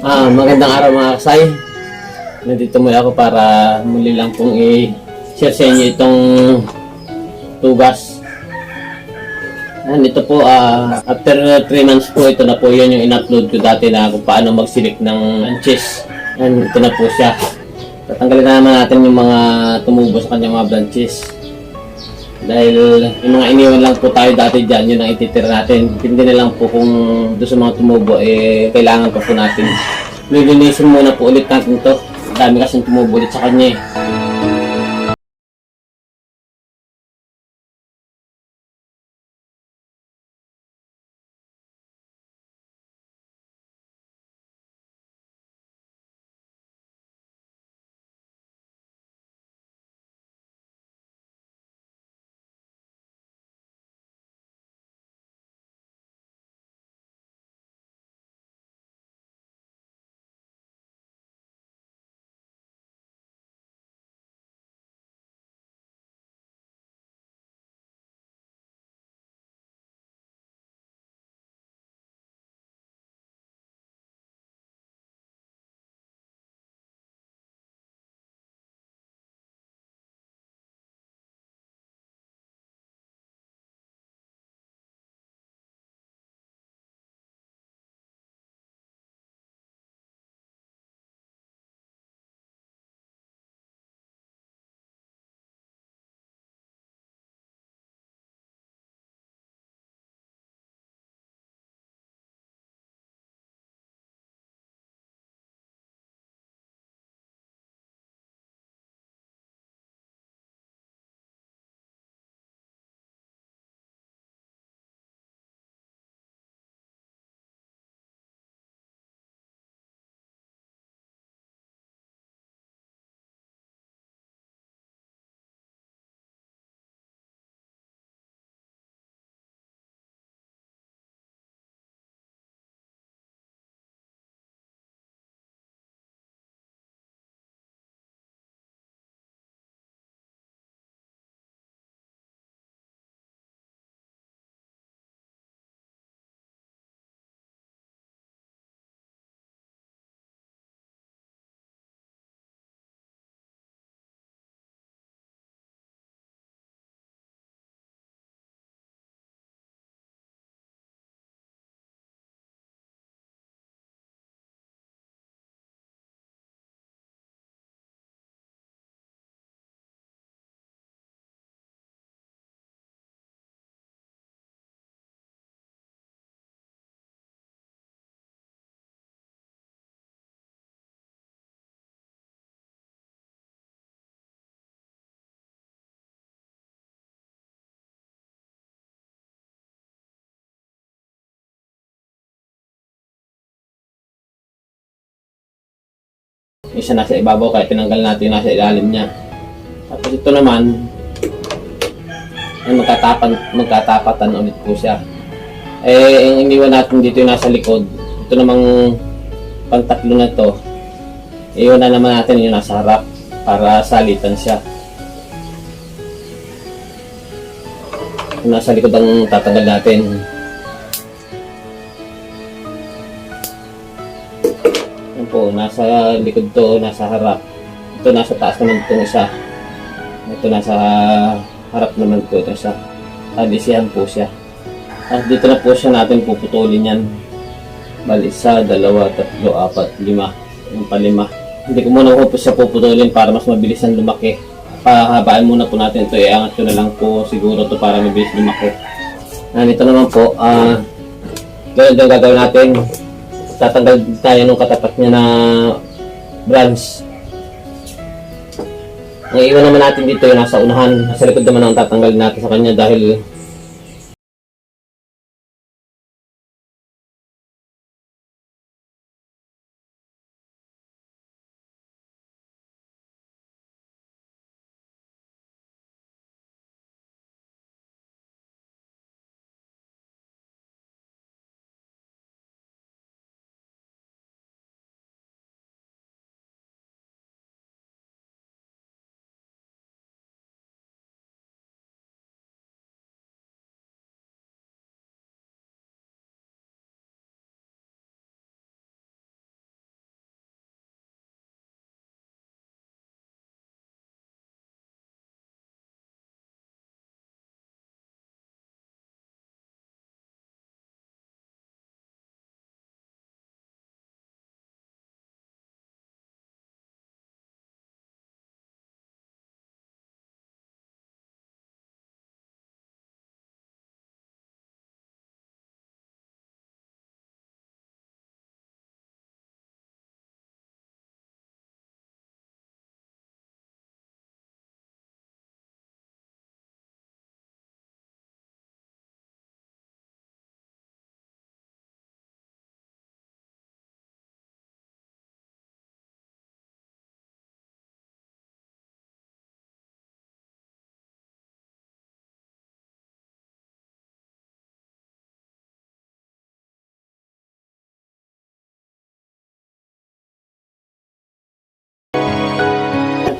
Magandang araw mga kasay. Nandito muli ako para muli lang pong i-share sa inyo itong tugas. Ito po, after 3 months po, ito na po yun yung in-upload ko dati na kung paano mag-select ng branches. Ito na po siya. Tatanggalin na naman natin yung mga tumubo sa kanyang mga branches. Dahil yung mga iniwan lang po tayo dati dyan, yun ang ititira natin. Hindi na lang po kung doon sa mga tumubo, kailangan pa po natin. Lilinisin muna po ulit natin to. Dami kasing tumubo ulit sa kanya . Isa nasa ibabaw kaya tinanggal natin yung nasa ilalim niya. Tapos ito naman, magkatapatan ulit po siya. Ang iniwan natin dito yung nasa likod. Ito namang pantatlo na to, iwan na naman natin yung nasa harap para salitan siya. Yung nasa likod ang tatanggal natin. Yan po, nasa likod to, nasa harap. Ito nasa taas naman itong isa. Ito nasa harap naman po ito isa. Adisihan po siya. At dito na po siya natin puputulin yan. Bali, 1, 2, 3, 4, 5. Yung palima. Hindi ko muna po siya puputulin para mas mabilis ang lumaki. Pahabaan muna po natin ito. Iangat ko na lang po siguro to para mabilis lumaki. Ito naman po. Ganun yung gagawin natin. Tatanggal tayo ng katapat niya na branch. Ang iwan naman natin dito yung nasa unahan. Nasa likod naman ang tatanggalin natin sa kanya dahil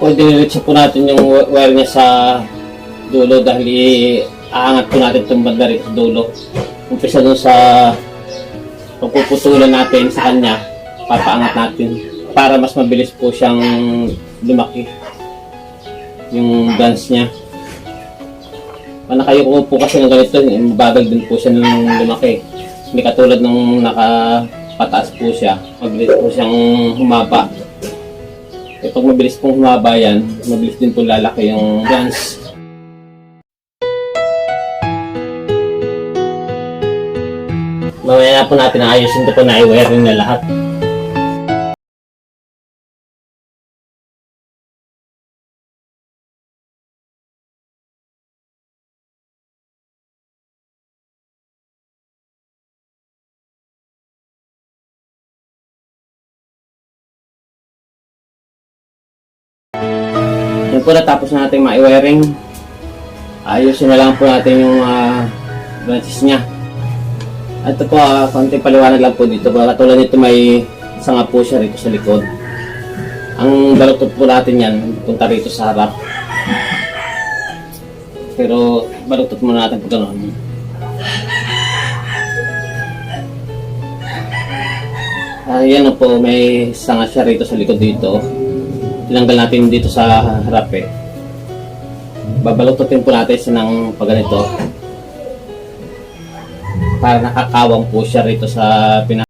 po, diniritso po natin yung wire niya sa dulo dahil aangat po natin itong banda rito sa dulo. Umpisa dun sa pagpuputulan natin sa kanya, papaangat natin para mas mabilis po siyang lumaki yung branch niya. Pag nakayuko po kasi ng ganito, mabagal din po siya nung lumaki. Hindi katulad nung nakapataas po siya, mabilis po siyang humaba. E pag mabilis pong humaba yan, mabilis din po lalaki yung branch. Mamaya na po natin ayusin ito po na i-wiring na lahat. Yan po, natapos na natin ma-wiring. Ayusin na lang po natin yung branches niya. At ito po, konting paliwanag lang po dito. Katulad nito may sanga po siya rito sa likod. Ang balutot po natin yan, punta rito sa harap. Pero balutot muna natin po gano'n. Yan po, may sanga siya rito sa likod dito. Tinanggal natin dito sa harap eh. Babalutotin po natin siya ng pagganito para nakakawang po siya rito sa pinaka.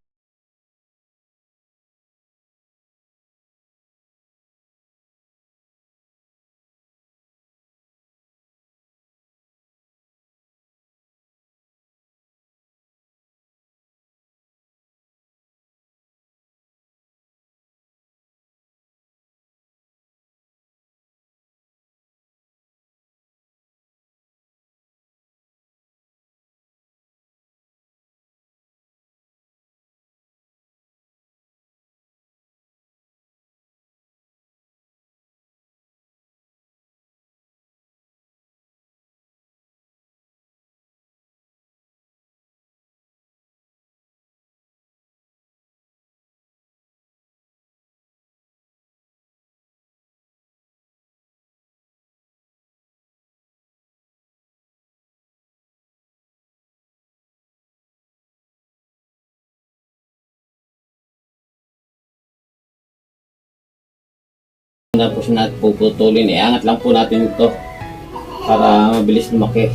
Na po siya natin puputulin, iangat lang po natin ito para mabilis lumaki.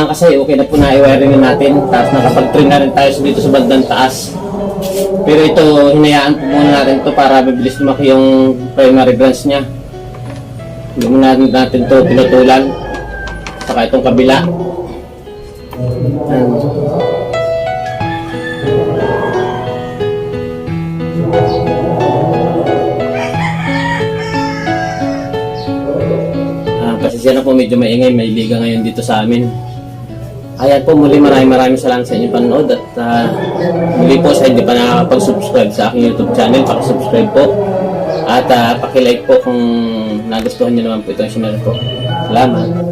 mga kasay, okay na po na i-wiring na natin. Tapos nakapag-train na rin tayo dito sa bandang taas. Pero ito, hinayaan po muna natin ito para mabilis lumaki yung primary branch niya. Hindi muna natin ito tinutulan. Saka itong kabila. Pasensya na po, medyo maingay, may liga ngayon dito sa amin. Ayan po, muli maraming salamat sa inyong panonood at muli po sa hindi pa nakakapag-subscribe sa aking YouTube channel, pakisubscribe po at pakilike po kung nagustuhan nyo naman po itong channel po. Salamat!